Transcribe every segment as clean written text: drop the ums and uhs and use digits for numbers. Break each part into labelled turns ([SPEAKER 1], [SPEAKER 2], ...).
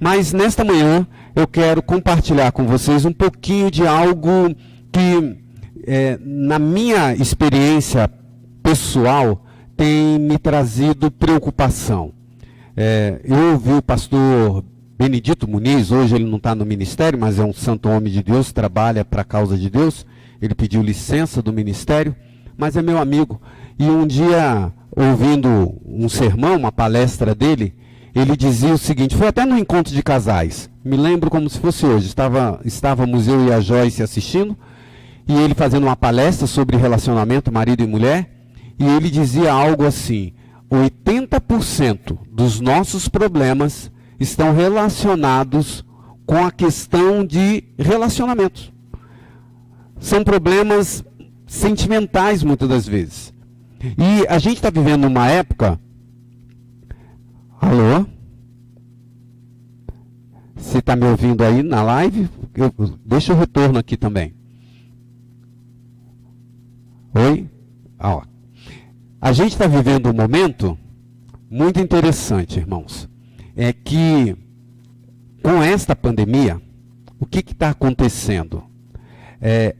[SPEAKER 1] Mas nesta manhã eu quero compartilhar com vocês um pouquinho de algo que, na minha experiência pessoal, tem me trazido preocupação. Eu ouvi o pastor Benedito Muniz, hoje ele não está no ministério, mas é um santo homem de Deus, trabalha para a causa de Deus. Ele pediu licença do ministério, mas é meu amigo. E um dia, ouvindo um sermão, uma palestra dele, ele dizia o seguinte, foi até no encontro de casais, me lembro como se fosse hoje, estávamos eu e a Joyce assistindo, e ele fazendo uma palestra sobre relacionamento, marido e mulher, e ele dizia algo assim, 80% dos nossos problemas estão relacionados com a questão de relacionamentos. São problemas sentimentais muitas das vezes. E a gente está vivendo uma época... Alô? Você está me ouvindo aí na live? Deixa o retorno aqui também. Oi? A gente está vivendo um momento muito interessante, irmãos. É que, com esta pandemia, o que está acontecendo?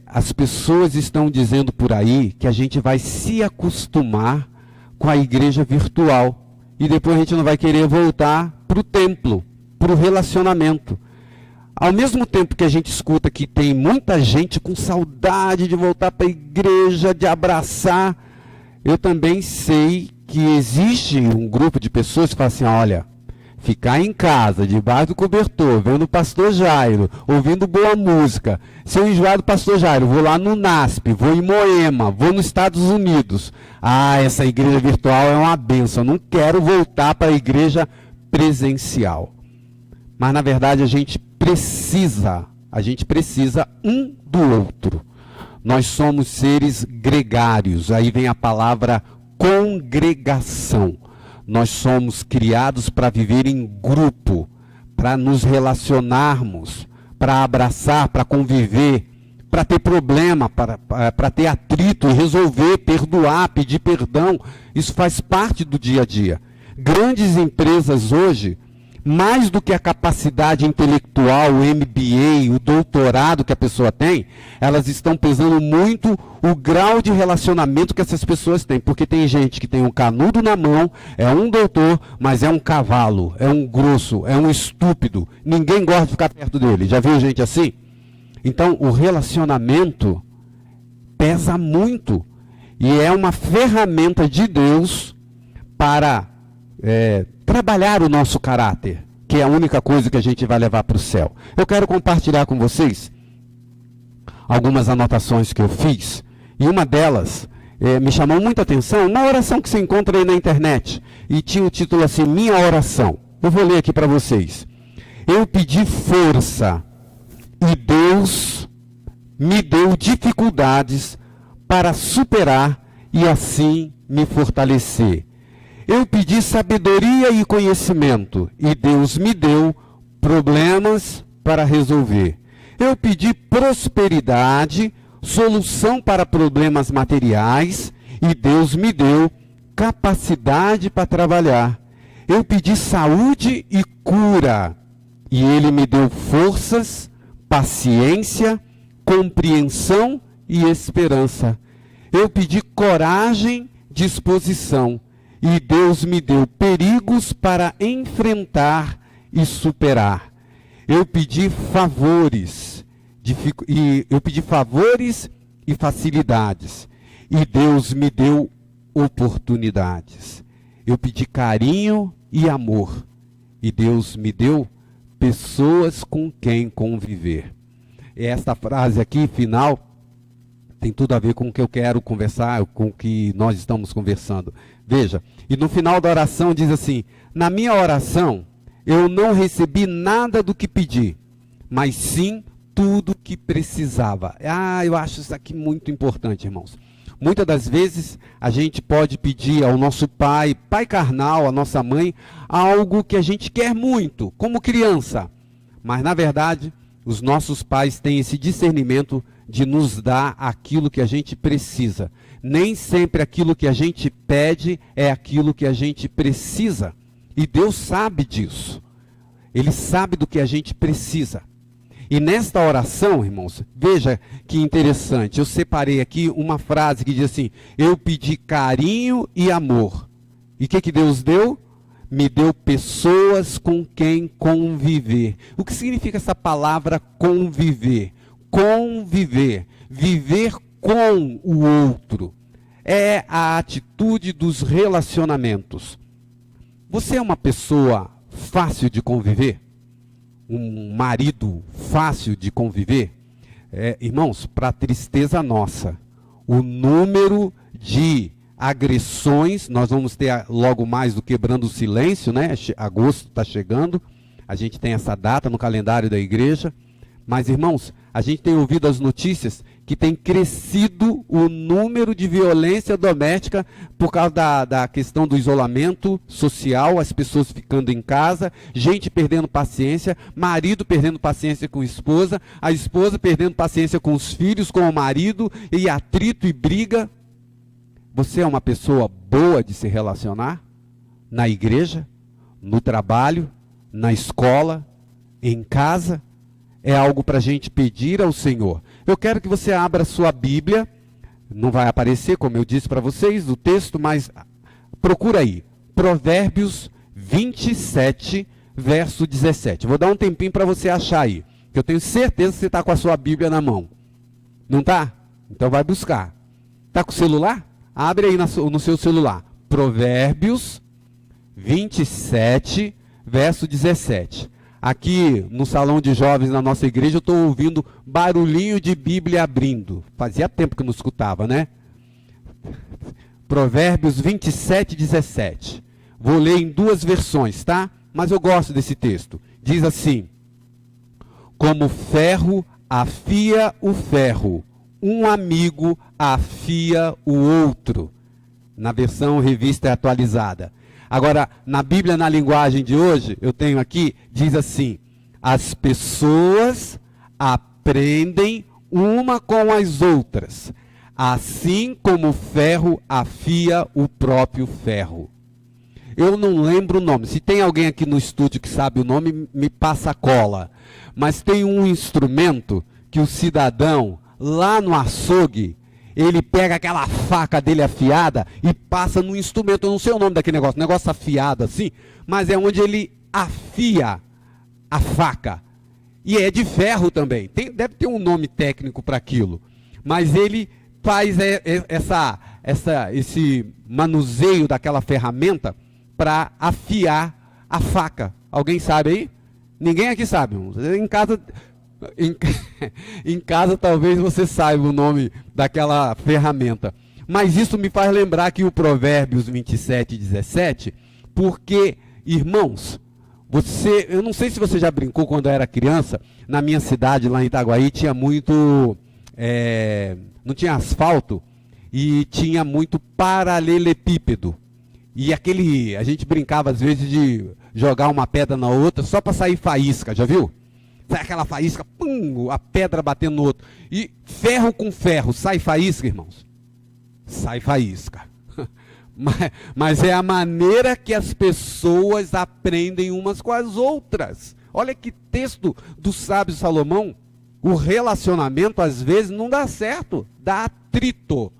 [SPEAKER 1] As pessoas estão dizendo por aí que a gente vai se acostumar com a igreja virtual. E depois a gente não vai querer voltar para o templo, para o relacionamento. Ao mesmo tempo que a gente escuta que tem muita gente com saudade de voltar para a igreja, de abraçar, eu também sei que existe um grupo de pessoas que falam assim, olha, ficar em casa, debaixo do cobertor, vendo o pastor Jairo, ouvindo boa música. Se eu enjoar do pastor Jairo, vou lá no NASP, vou em Moema, vou nos Estados Unidos. Essa igreja virtual é uma bênção, não quero voltar para a igreja presencial. Mas na verdade a gente precisa um do outro. Nós somos seres gregários, aí vem a palavra congregação. Nós somos criados para viver em grupo, para nos relacionarmos, para abraçar, para conviver, para ter problema, para ter atrito, resolver, perdoar, pedir perdão. Isso faz parte do dia a dia. Grandes empresas hoje, mais do que a capacidade intelectual, o MBA, o doutorado que a pessoa tem, elas estão pesando muito o grau de relacionamento que essas pessoas têm. Porque tem gente que tem um canudo na mão, é um doutor, mas é um cavalo, é um grosso, é um estúpido. Ninguém gosta de ficar perto dele. Já viu gente assim? Então, o relacionamento pesa muito. E é uma ferramenta de Deus para trabalhar o nosso caráter, que é a única coisa que a gente vai levar para o céu. Eu quero compartilhar com vocês algumas anotações que eu fiz, e uma delas me chamou muita atenção, uma oração que você encontra aí na internet, e tinha o título assim, Minha Oração. Eu vou ler aqui para vocês. Eu pedi força, e Deus me deu dificuldades para superar e assim me fortalecer. Eu pedi sabedoria e conhecimento, e Deus me deu problemas para resolver. Eu pedi prosperidade, solução para problemas materiais, e Deus me deu capacidade para trabalhar. Eu pedi saúde e cura, e Ele me deu forças, paciência, compreensão e esperança. Eu pedi coragem, disposição, e Deus me deu perigos para enfrentar e superar. Eu pedi favores, e facilidades, e Deus me deu oportunidades. Eu pedi carinho e amor, e Deus me deu pessoas com quem conviver. Esta frase aqui, final, tem tudo a ver com o que eu quero conversar, com o que nós estamos conversando. Veja, e no final da oração diz assim, na minha oração eu não recebi nada do que pedi, mas sim tudo que precisava. Eu acho isso aqui muito importante, irmãos. Muitas das vezes a gente pode pedir ao nosso pai carnal, à nossa mãe, algo que a gente quer muito, como criança. Mas na verdade, os nossos pais têm esse discernimento de nos dar aquilo que a gente precisa. Nem sempre aquilo que a gente pede é aquilo que a gente precisa. E Deus sabe disso. Ele sabe do que a gente precisa. E nesta oração, irmãos, veja que interessante. Eu separei aqui uma frase que diz assim: eu pedi carinho e amor. E o que Deus deu? Me deu pessoas com quem conviver. O que significa essa palavra conviver? Conviver. Viver com o outro. É a atitude dos relacionamentos. Você é uma pessoa fácil de conviver? Um marido fácil de conviver? Irmãos, para tristeza nossa, o número de agressões, nós vamos ter logo mais do Quebrando o Silêncio, né? Agosto está chegando, a gente tem essa data no calendário da igreja, mas irmãos, a gente tem ouvido as notícias que tem crescido o número de violência doméstica por causa da questão do isolamento social, as pessoas ficando em casa, gente perdendo paciência, marido perdendo paciência com a esposa perdendo paciência com os filhos, com o marido, e atrito e briga. Você é uma pessoa boa de se relacionar? Na igreja, no trabalho, na escola, em casa? É algo para a gente pedir ao Senhor. Eu quero que você abra sua Bíblia. Não vai aparecer, como eu disse para vocês, o texto, mas procura aí. Provérbios 27, verso 17. Vou dar um tempinho para você achar aí. Que eu tenho certeza que você está com a sua Bíblia na mão. Não está? Então vai buscar. Está com o celular? Abre aí no seu celular. Provérbios 27, verso 17. Aqui no salão de jovens na nossa igreja eu estou ouvindo barulhinho de Bíblia abrindo. Fazia tempo que não escutava, né? Provérbios 27, 17. Vou ler em duas versões, tá? Mas eu gosto desse texto. Diz assim: como ferro afia o ferro, um amigo afia o outro. Na versão revista atualizada. Agora, na Bíblia, na linguagem de hoje, eu tenho aqui, diz assim: as pessoas aprendem uma com as outras, assim como o ferro afia o próprio ferro. Eu não lembro o nome. Se tem alguém aqui no estúdio que sabe o nome, me passa a cola. Mas tem um instrumento que o cidadão, lá no açougue, ele pega aquela faca dele afiada e passa no instrumento. Eu não sei o nome daquele negócio afiado assim, mas é onde ele afia a faca. E é de ferro também. Deve ter um nome técnico para aquilo. Mas ele faz esse manuseio daquela ferramenta para afiar a faca. Alguém sabe aí? Ninguém aqui sabe. Em casa... Em casa talvez você saiba o nome daquela ferramenta. Mas isso me faz lembrar que o Provérbios 27, 17, porque, irmãos, eu não sei se você já brincou quando era criança, na minha cidade, lá em Itaguaí, tinha muito, não tinha asfalto, e tinha muito paralelepípedo. E a gente brincava às vezes de jogar uma pedra na outra só para sair faísca, já viu? Sai aquela faísca, pum, a pedra batendo no outro. E ferro com ferro, sai faísca, irmãos? Sai faísca. Mas é a maneira que as pessoas aprendem umas com as outras. Olha que texto do sábio Salomão. O relacionamento às vezes não dá certo, dá atrito,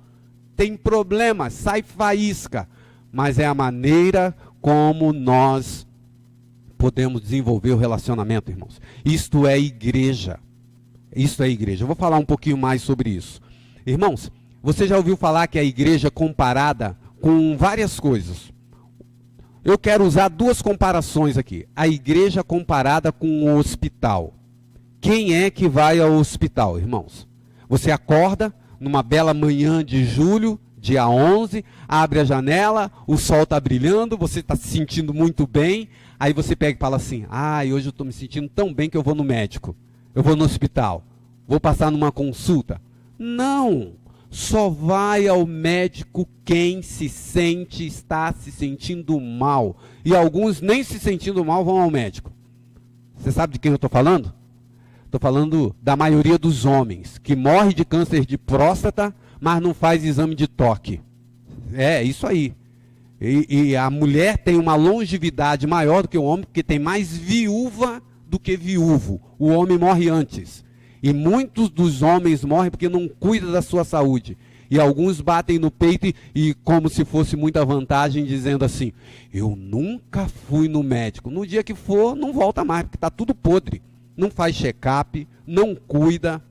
[SPEAKER 1] tem problemas, sai faísca. Mas é a maneira como nós podemos desenvolver o relacionamento, irmãos. Isto é igreja. Isto é igreja. Eu vou falar um pouquinho mais sobre isso. Irmãos, você já ouviu falar que a igreja é comparada com várias coisas? Eu quero usar duas comparações aqui. A igreja comparada com o hospital. Quem é que vai ao hospital, irmãos? Você acorda numa bela manhã de julho, dia 11, abre a janela, o sol está brilhando, você está se sentindo muito bem, aí você pega e fala assim: hoje eu estou me sentindo tão bem que eu vou no médico, eu vou no hospital, vou passar numa consulta. Não, só vai ao médico quem está se sentindo mal, e alguns nem se sentindo mal vão ao médico. Você sabe de quem eu estou falando? Estou falando da maioria dos homens, que morre de câncer de próstata, mas não faz exame de toque. É isso aí. E a mulher tem uma longevidade maior do que o homem, porque tem mais viúva do que viúvo. O homem morre antes. E muitos dos homens morrem porque não cuidam da sua saúde. E alguns batem no peito e como se fosse muita vantagem, dizendo assim, eu nunca fui no médico. No dia que for, não volta mais, porque está tudo podre. Não faz check-up, não cuida.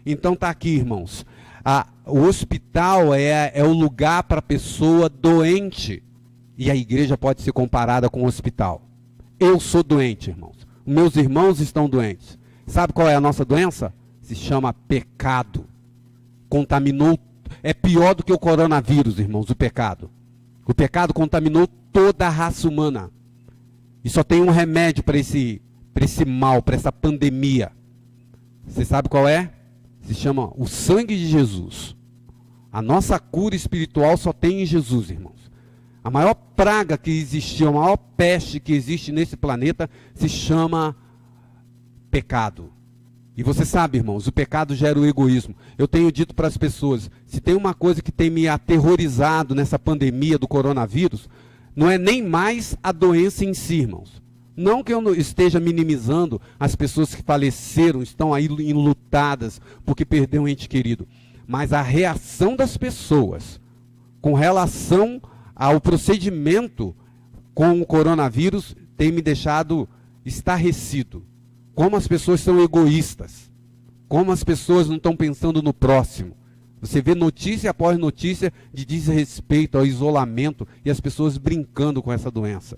[SPEAKER 1] Então está aqui, irmãos. O hospital é o lugar para a pessoa doente. E a igreja pode ser comparada com o hospital. Eu sou doente, irmãos. Meus irmãos estão doentes. Sabe qual é a nossa doença? Se chama pecado. Contaminou. É pior do que o coronavírus, irmãos, o pecado. O pecado contaminou toda a raça humana. E só tem um remédio para esse mal, para essa pandemia. Você sabe qual é? Se chama o sangue de Jesus. A nossa cura espiritual só tem em Jesus, irmãos. A maior praga que existiu, a maior peste que existe nesse planeta se chama pecado. E você sabe, irmãos, o pecado gera o egoísmo. Eu tenho dito para as pessoas, se tem uma coisa que tem me aterrorizado nessa pandemia do coronavírus, não é nem mais a doença em si, irmãos. Não que eu esteja minimizando as pessoas que faleceram, estão aí enlutadas porque perderam um ente querido. Mas a reação das pessoas com relação ao procedimento com o coronavírus tem me deixado estarrecido. Como as pessoas são egoístas. Como as pessoas não estão pensando no próximo. Você vê notícia após notícia de desrespeito ao isolamento e as pessoas brincando com essa doença.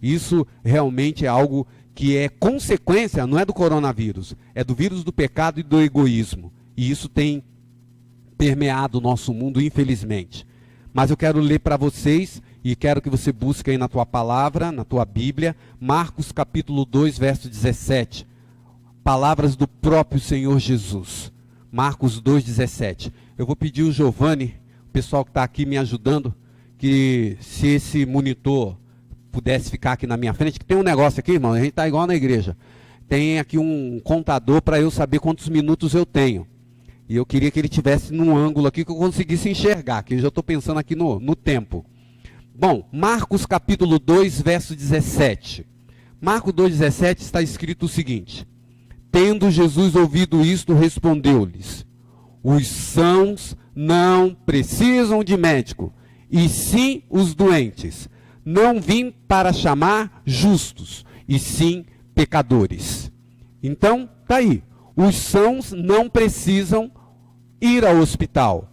[SPEAKER 1] Isso realmente é algo que é consequência, não é do coronavírus, é do vírus do pecado e do egoísmo. E isso tem permeado o nosso mundo, infelizmente. Mas eu quero ler para vocês, e quero que você busque aí na tua palavra, na tua Bíblia, Marcos capítulo 2, verso 17. Palavras do próprio Senhor Jesus. Marcos 2, 17. Eu vou pedir o Giovanni, o pessoal que está aqui me ajudando, que se esse monitor pudesse ficar aqui na minha frente, que tem um negócio aqui, irmão, a gente está igual na igreja. Tem aqui um contador para eu saber quantos minutos eu tenho. E eu queria que ele tivesse num ângulo aqui que eu conseguisse enxergar, que eu já estou pensando aqui no tempo. Bom, Marcos capítulo 2, verso 17. Marcos 2, 17 está escrito o seguinte. Tendo Jesus ouvido isto, respondeu-lhes, os sãos não precisam de médico, e sim os doentes. Não vim para chamar justos, e sim pecadores. Então, está aí. Os sãos não precisam ir ao hospital.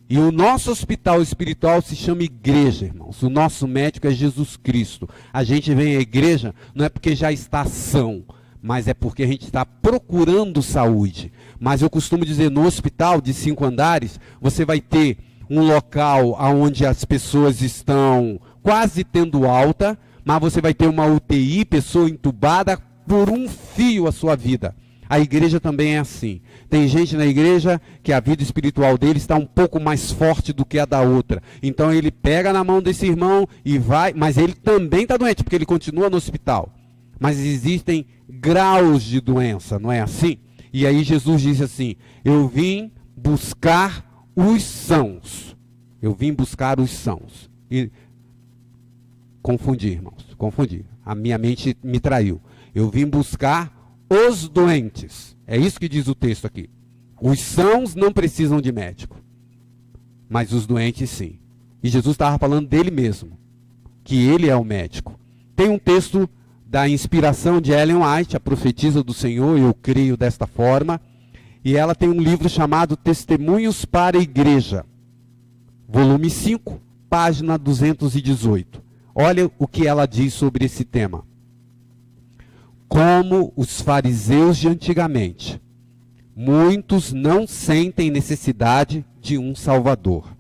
[SPEAKER 1] E o nosso hospital espiritual se chama igreja, irmãos. O nosso médico é Jesus Cristo. A gente vem à igreja não é porque já está são, mas é porque a gente está procurando saúde. Mas eu costumo dizer, no hospital de 5 andares, você vai ter um local onde as pessoas estão quase tendo alta, mas você vai ter uma UTI, pessoa entubada, por um fio a sua vida. A igreja também é assim. Tem gente na igreja que a vida espiritual dele está um pouco mais forte do que a da outra. Então ele pega na mão desse irmão e vai, mas ele também está doente, porque ele continua no hospital. Mas existem graus de doença, não é assim? E aí Jesus disse assim, eu vim buscar os sãos. Eu vim buscar os sãos. E confundi, irmãos, confundi. A minha mente me traiu. Eu vim buscar os doentes. É isso que diz o texto aqui. Os sãos não precisam de médico, mas os doentes sim. E Jesus estava falando dele mesmo, que ele é o médico. Tem um texto da inspiração de Ellen White, a profetisa do Senhor, eu creio desta forma, e ela tem um livro chamado Testemunhos para a Igreja, volume 5, página 218. Olha o que ela diz sobre esse tema. Como os fariseus de antigamente, muitos não sentem necessidade de um Salvador.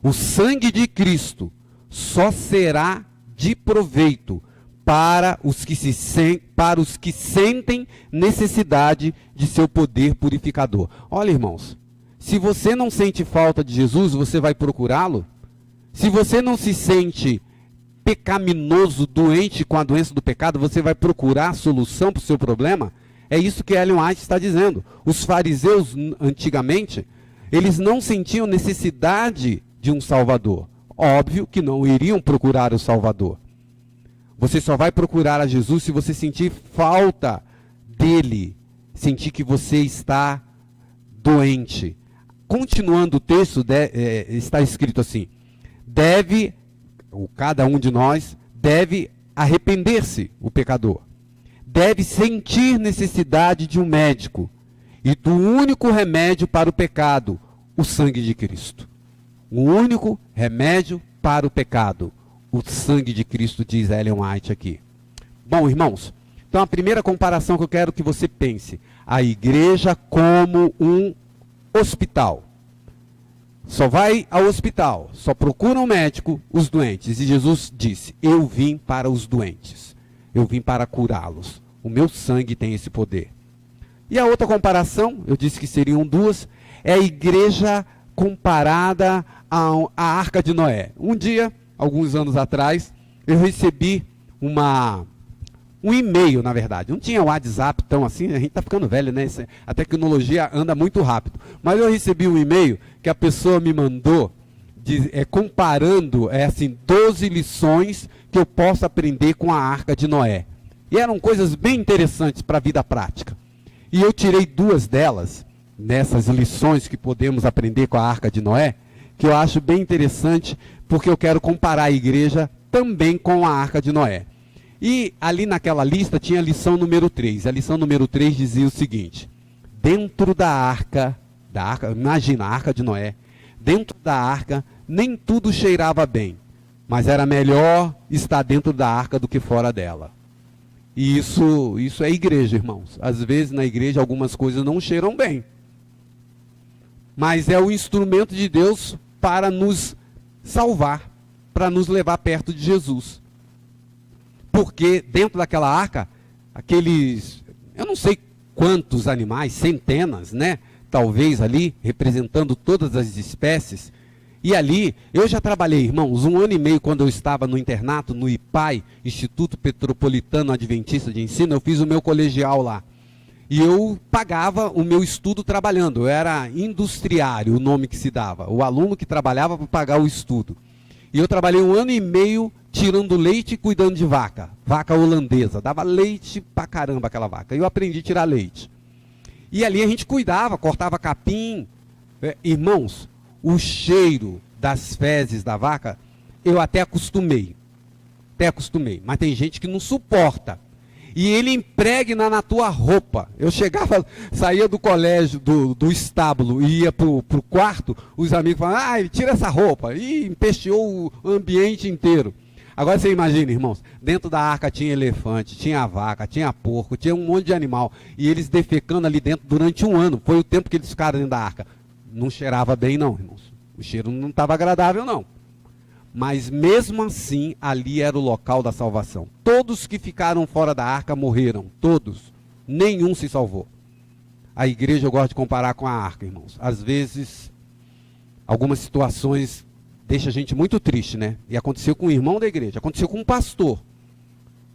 [SPEAKER 1] O sangue de Cristo só será de proveito para os que sentem necessidade de seu poder purificador. Olha, irmãos, se você não sente falta de Jesus, você vai procurá-lo? Se você não se sente pecaminoso, doente com a doença do pecado, você vai procurar a solução para o seu problema? É isso que Ellen White está dizendo. Os fariseus, antigamente, eles não sentiam necessidade de um Salvador. óbvio que não iriam procurar o Salvador. Você só vai procurar a Jesus se você sentir falta dele, sentir que você está doente. Continuando o texto, está escrito assim: cada um de nós deve arrepender-se, o pecador. Deve sentir necessidade de um médico e do único remédio para o pecado, o sangue de Cristo. O único remédio para o pecado, o sangue de Cristo, diz Ellen White aqui. Bom, irmãos, então a primeira comparação que eu quero que você pense: a igreja como um hospital. Só vai ao hospital, só procura um médico os doentes. E Jesus disse: eu vim para os doentes, eu vim para curá-los. O meu sangue tem esse poder. E a outra comparação, eu disse que seriam duas, é a igreja comparada à Arca de Noé. Um dia, alguns anos atrás, eu recebi um e-mail, na verdade. Não tinha WhatsApp tão assim, a gente está ficando velho, né? A tecnologia anda muito rápido. Mas eu recebi um e-mail que a pessoa me mandou, comparando 12 lições que eu posso aprender com a Arca de Noé. E eram coisas bem interessantes para a vida prática. E eu tirei 2 delas, nessas lições que podemos aprender com a Arca de Noé, que eu acho bem interessante, porque eu quero comparar a igreja também com a Arca de Noé. E ali naquela lista tinha a lição número 3. A lição número 3 dizia o seguinte: dentro da arca, imagina a Arca de Noé, dentro da arca nem tudo cheirava bem, mas era melhor estar dentro da arca do que fora dela. E isso é igreja, irmãos. Às vezes na igreja algumas coisas não cheiram bem, mas é o instrumento de Deus para nos salvar, para nos levar perto de Jesus. Porque dentro daquela arca, eu não sei quantos animais, centenas, né? Talvez ali, representando todas as espécies. E ali, eu já trabalhei, irmãos, 1 ano e meio quando eu estava no internato, no IPAI, Instituto Petropolitano Adventista de Ensino, eu fiz o meu colegial lá. E eu pagava o meu estudo trabalhando, eu era industriário, o nome que se dava. O aluno que trabalhava para pagar o estudo. E eu trabalhei 1 ano e meio tirando leite e cuidando de vaca holandesa. Dava leite pra caramba aquela vaca. Eu aprendi a tirar leite. E ali a gente cuidava, cortava capim. Irmãos, o cheiro das fezes da vaca, eu até acostumei. Mas tem gente que não suporta. E ele impregna na tua roupa. Eu saía do colégio, do estábulo, e ia pro quarto, os amigos falavam: tira essa roupa. E empesteou o ambiente inteiro. Agora você imagina, irmãos, dentro da arca tinha elefante, tinha vaca, tinha porco, tinha um monte de animal. E eles defecando ali dentro durante 1 ano. Foi o tempo que eles ficaram dentro da arca. Não cheirava bem não, irmãos. O cheiro não estava agradável não. Mas mesmo assim, ali era o local da salvação. Todos que ficaram fora da arca morreram. Todos. Nenhum se salvou. A igreja eu gosto de comparar com a arca, irmãos. Às vezes, algumas situações deixam a gente muito triste, né? E aconteceu com um irmão da igreja, aconteceu com um pastor.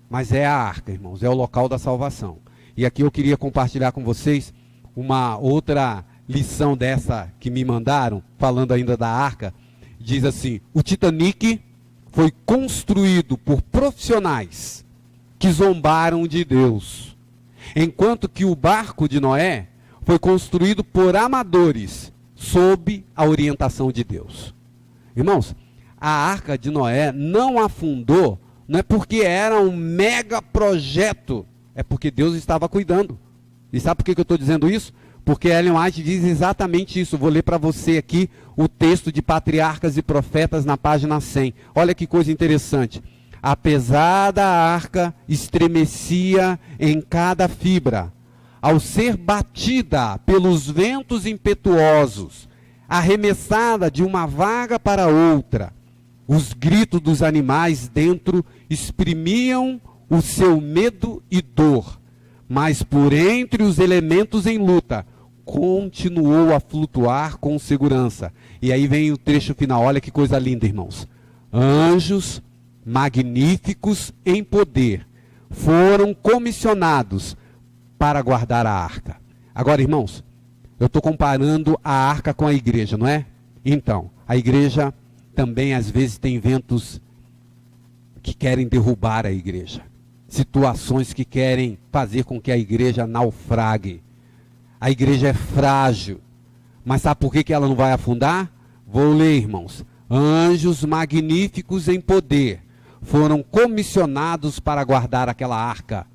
[SPEAKER 1] Mas é a arca, irmãos, é o local da salvação. E aqui eu queria compartilhar com vocês uma outra lição dessa que me mandaram, falando ainda da arca. Diz assim: o Titanic foi construído por profissionais que zombaram de Deus, enquanto que o barco de Noé foi construído por amadores, sob a orientação de Deus. Irmãos, a Arca de Noé não afundou, não é porque era um mega projeto, é porque Deus estava cuidando. E sabe por que eu estou dizendo isso? Porque Ellen White diz exatamente isso. Vou ler para você aqui o texto de Patriarcas e Profetas na página 100. Olha que coisa interessante. Apesar da arca estremecia em cada fibra, ao ser batida pelos ventos impetuosos, arremessada de uma vaga para outra, os gritos dos animais dentro exprimiam o seu medo e dor, mas por entre os elementos em luta, continuou a flutuar com segurança. E aí vem o trecho final, olha que coisa linda, irmãos. Anjos magníficos em poder foram comissionados para guardar a arca. Agora, irmãos, eu estou comparando a arca com a igreja, não é? Então, a igreja também às vezes tem ventos que querem derrubar a igreja. Situações que querem fazer com que a igreja naufrague. A igreja é frágil. Mas sabe por que ela não vai afundar? Vou ler, irmãos. Anjos magníficos em poder foram comissionados para guardar aquela arca.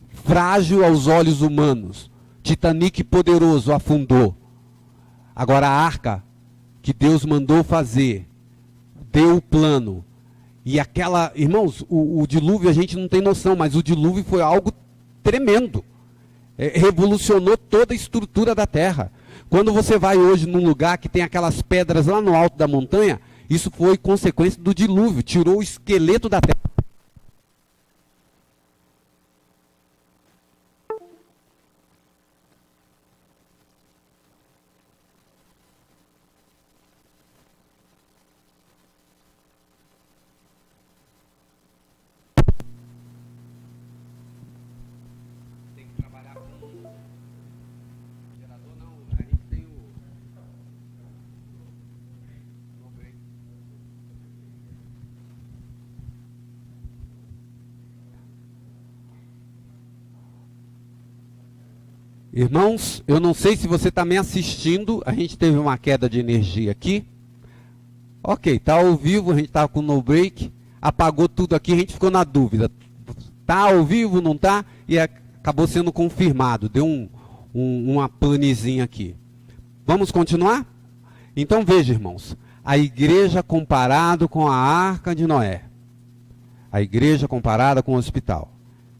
[SPEAKER 1] Frágil aos olhos humanos. Titanic poderoso afundou. Agora a arca que Deus mandou fazer, deu o plano. E aquela, irmãos, o dilúvio a gente não tem noção, mas o dilúvio foi algo tremendo. Revolucionou toda a estrutura da terra. Quando você vai hoje num lugar que tem aquelas pedras lá no alto da montanha, isso foi consequência do dilúvio, tirou o esqueleto da terra. Irmãos, eu não sei se você está me assistindo, a gente teve uma queda de energia aqui. Ok, está ao vivo, a gente estava com no break, apagou tudo aqui, a gente ficou na dúvida. Está ao vivo, não está? E acabou sendo confirmado, deu uma panezinha aqui. Vamos continuar? Então veja, irmãos, a igreja comparado com a arca de Noé. A igreja comparada com o hospital.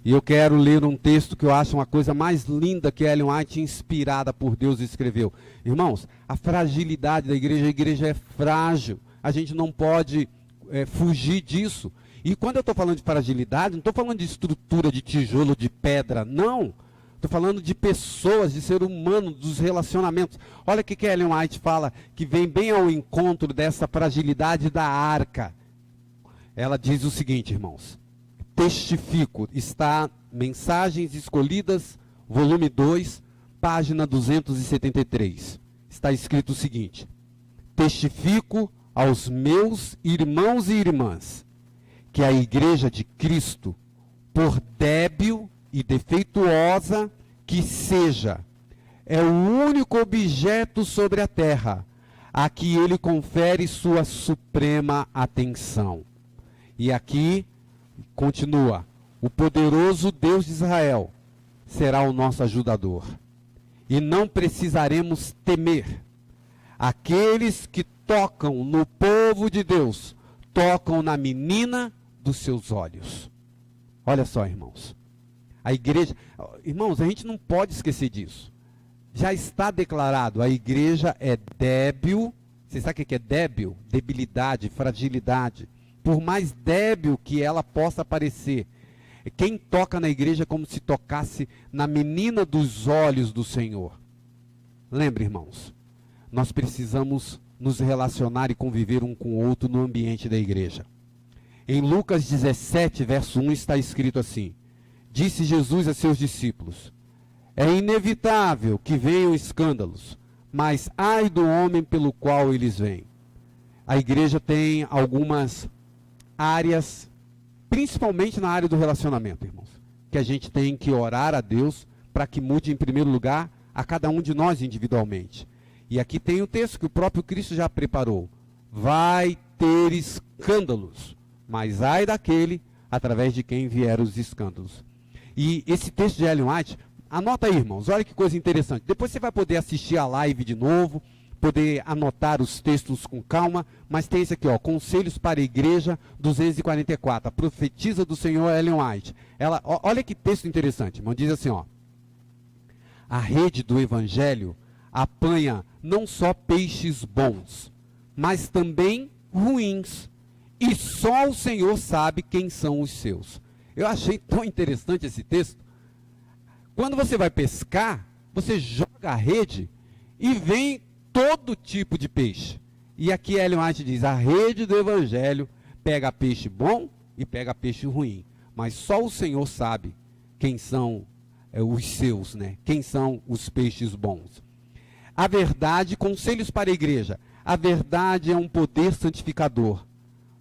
[SPEAKER 1] E eu quero ler um texto que eu acho uma coisa mais linda que Ellen White, inspirada por Deus, escreveu. Irmãos, a fragilidade da igreja, a igreja é frágil. A gente não pode fugir disso. E quando eu estou falando de fragilidade, não estou falando de estrutura, de tijolo, de pedra, não. Estou falando de pessoas, de ser humano, dos relacionamentos. Olha o que Ellen White fala, que vem bem ao encontro dessa fragilidade da arca. Ela diz o seguinte, irmãos. Testifico, está Mensagens Escolhidas, volume 2, página 273. Está escrito o seguinte: testifico aos meus irmãos e irmãs que a igreja de Cristo, por débil e defeituosa que seja, é o único objeto sobre a terra a que ele confere sua suprema atenção. E aqui continua, o poderoso Deus de Israel será o nosso ajudador. E não precisaremos temer. Aqueles que tocam no povo de Deus, tocam na menina dos seus olhos. Olha só, irmãos. A igreja, irmãos, a gente não pode esquecer disso. Já está declarado, a igreja é débil. Você sabe o que é débil? Debilidade, fragilidade. Por mais débil que ela possa parecer, quem toca na igreja é como se tocasse na menina dos olhos do Senhor. Lembre, irmãos, nós precisamos nos relacionar e conviver um com o outro no ambiente da igreja. Em Lucas 17, verso 1, está escrito assim: disse Jesus a seus discípulos: é inevitável que venham escândalos, mas ai do homem pelo qual eles vêm. A igreja tem algumas áreas, principalmente na área do relacionamento, irmãos, que a gente tem que orar a Deus para que mude em primeiro lugar a cada um de nós individualmente. E aqui tem o texto que o próprio Cristo já preparou: vai ter escândalos, mas ai daquele através de quem vieram os escândalos. E esse texto de Ellen White, anota aí, irmãos, olha que coisa interessante. Depois você vai poder assistir a live de novo, poder anotar os textos com calma, mas tem esse aqui, ó, Conselhos para a Igreja 244, a profetisa do Senhor Ellen White. Ela, olha que texto interessante, irmão, diz assim, ó: a rede do Evangelho apanha não só peixes bons, mas também ruins, e só o Senhor sabe quem são os seus. Eu achei tão interessante esse texto. Quando você vai pescar, você joga a rede e vem todo tipo de peixe. E aqui Ellen White diz: a rede do Evangelho pega peixe bom e pega peixe ruim. Mas só o Senhor sabe quem são os seus, né? Quem são os peixes bons. A verdade, conselhos para a igreja. a verdade é um poder santificador.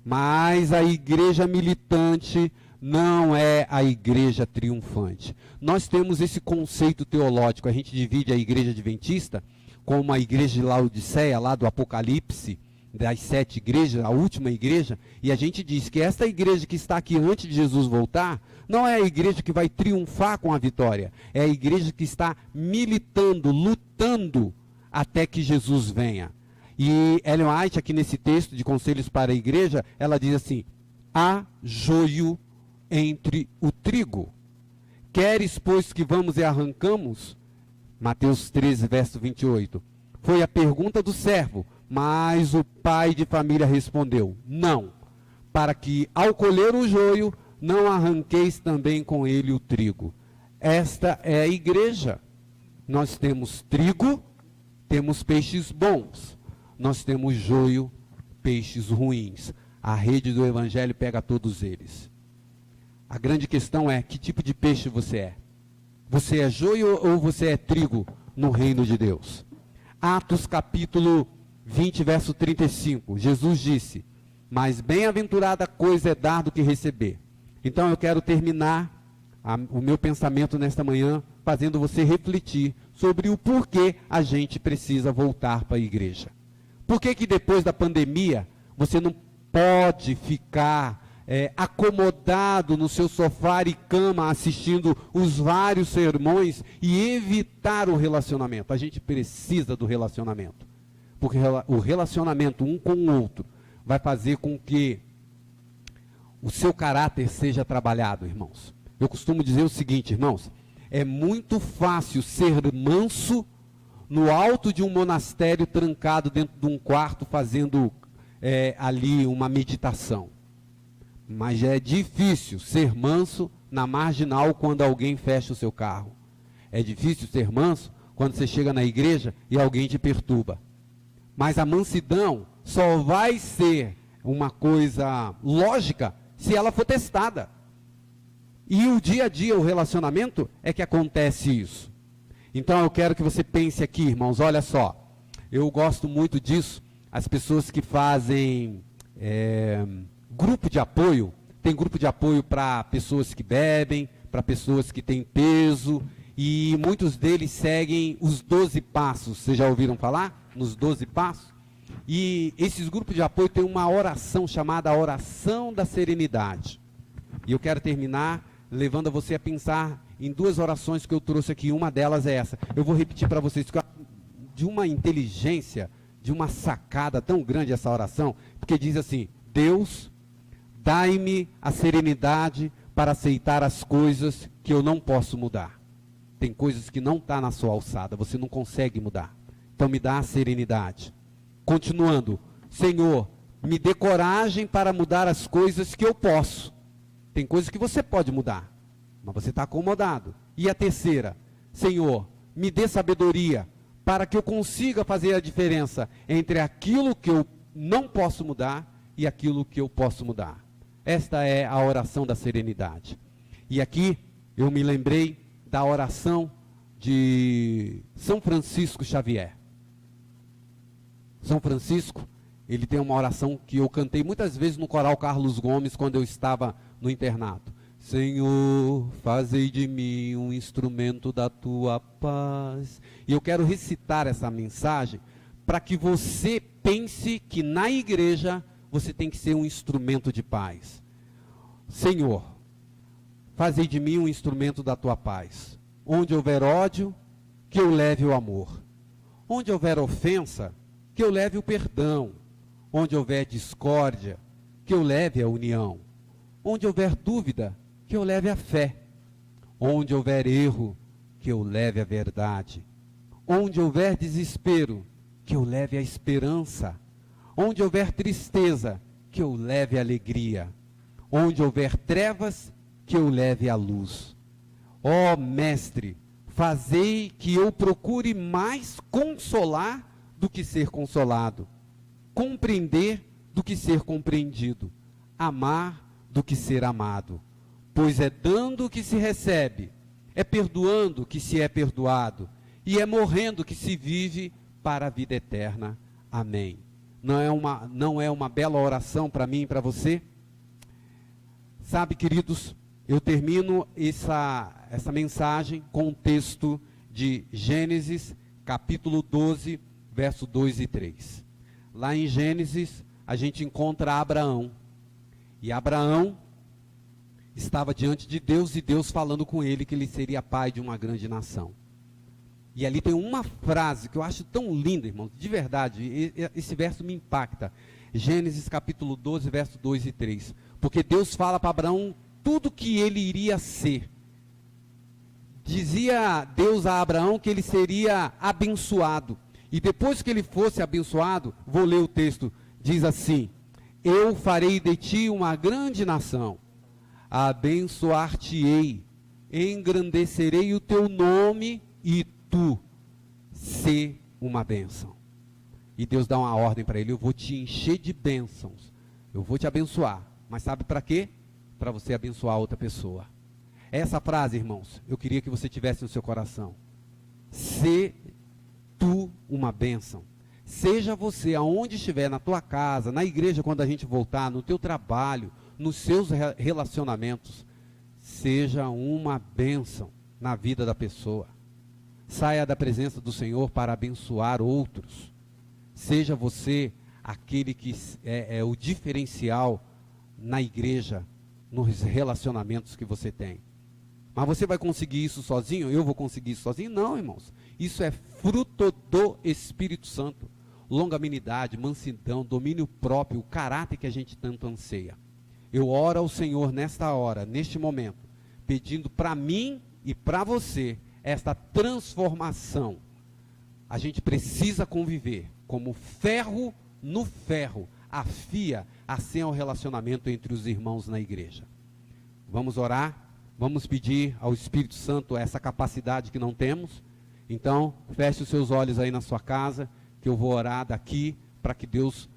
[SPEAKER 1] Mas a igreja militante não é a igreja triunfante. Nós temos esse conceito teológico. A gente divide a igreja adventista como a igreja de Laodiceia, lá do Apocalipse, das 7 igrejas, a última igreja, e a gente diz que esta igreja que está aqui antes de Jesus voltar, não é a igreja que vai triunfar com a vitória, é a igreja que está militando, lutando até que Jesus venha. E Ellen White, aqui nesse texto de Conselhos para a Igreja, ela diz assim: há joio entre o trigo. Queres, pois, que vamos e arrancamos? Mateus 13, verso 28. Foi a pergunta do servo, mas o pai de família respondeu: não, para que ao colher o joio, não arranqueis também com ele o trigo. Esta é a igreja. Nós temos trigo, temos peixes bons. Nós temos joio, peixes ruins. A rede do evangelho pega todos eles. A grande questão é: que tipo de peixe você é? Você é joio ou você é trigo no reino de Deus? Atos capítulo 20, verso 35. Jesus disse: mas bem-aventurada coisa é dar do que receber. Então eu quero terminar o meu pensamento nesta manhã fazendo você refletir sobre o porquê a gente precisa voltar para a igreja. Por que que depois da pandemia você não pode ficar acomodado no seu sofá e cama assistindo os vários sermões e evitar o relacionamento? A gente precisa do relacionamento, porque o relacionamento um com o outro vai fazer com que o seu caráter seja trabalhado, irmãos. Eu costumo dizer o seguinte, irmãos: é muito fácil ser manso no alto de um monastério, trancado dentro de um quarto, fazendo ali uma meditação. Mas é difícil ser manso na marginal quando alguém fecha o seu carro. É difícil ser manso quando você chega na igreja e alguém te perturba. Mas a mansidão só vai ser uma coisa lógica se ela for testada. E o dia a dia, o relacionamento, é que acontece isso. Então eu quero que você pense aqui, irmãos, olha só. Eu gosto muito disso. As pessoas que fazem grupo de apoio, tem grupo de apoio para pessoas que bebem, para pessoas que têm peso, e muitos deles seguem os 12 passos. Vocês já ouviram falar nos 12 passos? E esses grupos de apoio têm uma oração chamada a oração da serenidade. E eu quero terminar levando a você a pensar em 2 orações que eu trouxe aqui. Uma delas é essa. Eu vou repetir para vocês, de uma inteligência, de uma sacada tão grande essa oração, porque diz assim: Deus, dai-me a serenidade para aceitar as coisas que eu não posso mudar. Tem coisas que não estão na sua alçada, você não consegue mudar. Então me dá a serenidade. Continuando: Senhor, me dê coragem para mudar as coisas que eu posso. Tem coisas que você pode mudar, mas você está acomodado. E a terceira: Senhor, me dê sabedoria para que eu consiga fazer a diferença entre aquilo que eu não posso mudar e aquilo que eu posso mudar. Esta é a oração da serenidade. E aqui eu me lembrei da oração de São Francisco Xavier. São Francisco, ele tem uma oração que eu cantei muitas vezes no coral Carlos Gomes quando eu estava no internato. Senhor, fazei de mim um instrumento da tua paz. E eu quero recitar essa mensagem para que você pense que na igreja você tem que ser um instrumento de paz. Senhor, fazei de mim um instrumento da tua paz. Onde houver ódio, que eu leve o amor. Onde houver ofensa, que eu leve o perdão. Onde houver discórdia, que eu leve a união. Onde houver dúvida, que eu leve a fé. Onde houver erro, que eu leve a verdade. Onde houver desespero, que eu leve a esperança. Onde houver tristeza, que eu leve a alegria. Onde houver trevas, que eu leve a luz. Ó Mestre, fazei que eu procure mais consolar do que ser consolado, compreender do que ser compreendido, amar do que ser amado. Pois é dando que se recebe, é perdoando que se é perdoado, e é morrendo que se vive para a vida eterna. Amém. não é uma bela oração para mim e para você? Sabe, queridos, eu termino essa mensagem com o texto de Gênesis, capítulo 12, verso 2 e 3. Lá em Gênesis, a gente encontra Abraão. E Abraão estava diante de Deus e Deus falando com ele que ele seria pai de uma grande nação. E ali tem uma frase que eu acho tão linda, irmãos, de verdade, esse verso me impacta. Gênesis capítulo 12, verso 2 e 3. Porque Deus fala para Abraão tudo que ele iria ser. Dizia Deus a Abraão que ele seria abençoado. E depois que ele fosse abençoado, vou ler o texto, diz assim: eu farei de ti uma grande nação, abençoar-te-ei, engrandecerei o teu nome e tu ser uma bênção. E Deus dá uma ordem para ele: eu vou te encher de bênçãos, eu vou te abençoar. Mas sabe para quê? Para você abençoar outra pessoa. Essa frase, irmãos, eu queria que você tivesse no seu coração. Se tu uma bênção. Seja você aonde estiver, na tua casa, na igreja quando a gente voltar, no teu trabalho, nos seus relacionamentos, seja uma bênção na vida da pessoa. Saia da presença do Senhor para abençoar outros. Seja você aquele que é o diferencial na igreja, nos relacionamentos que você tem. Mas você vai conseguir isso sozinho? Eu vou conseguir isso sozinho? Não, irmãos. Isso é fruto do Espírito Santo. Longanimidade, mansidão, domínio próprio, o caráter que a gente tanto anseia. Eu oro ao Senhor nesta hora, neste momento, pedindo para mim e para você esta transformação. A gente precisa conviver como ferro no ferro, afia assim é o relacionamento entre os irmãos na igreja. Vamos orar? Vamos pedir ao Espírito Santo essa capacidade que não temos? Então, feche os seus olhos aí na sua casa, que eu vou orar daqui, para que Deus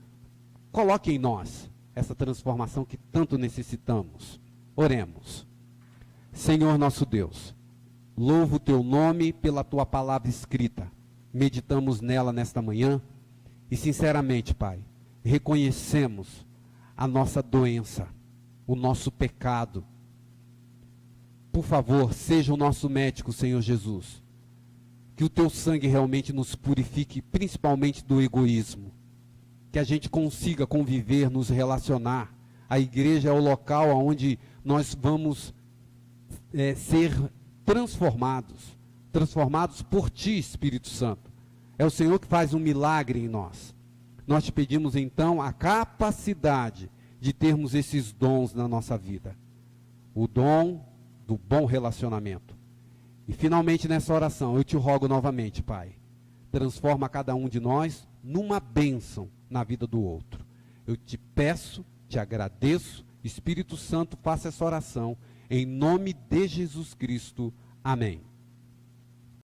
[SPEAKER 1] coloque em nós essa transformação que tanto necessitamos. Oremos. Senhor nosso Deus, louvo o teu nome pela tua palavra escrita. Meditamos nela nesta manhã e, sinceramente, Pai, reconhecemos a nossa doença, o nosso pecado. Por favor, seja o nosso médico, Senhor Jesus. Que o teu sangue realmente nos purifique, principalmente do egoísmo. Que a gente consiga conviver, nos relacionar. A igreja é o local onde nós vamos ser transformados por ti, Espírito Santo. É o Senhor que faz um milagre em nós. Nós te pedimos então a capacidade de termos esses dons na nossa vida. O dom do bom relacionamento. E finalmente nessa oração, eu te rogo novamente, Pai, transforma cada um de nós numa bênção na vida do outro. Eu te peço, te agradeço, Espírito Santo, faça essa oração, em nome de Jesus Cristo. Amém.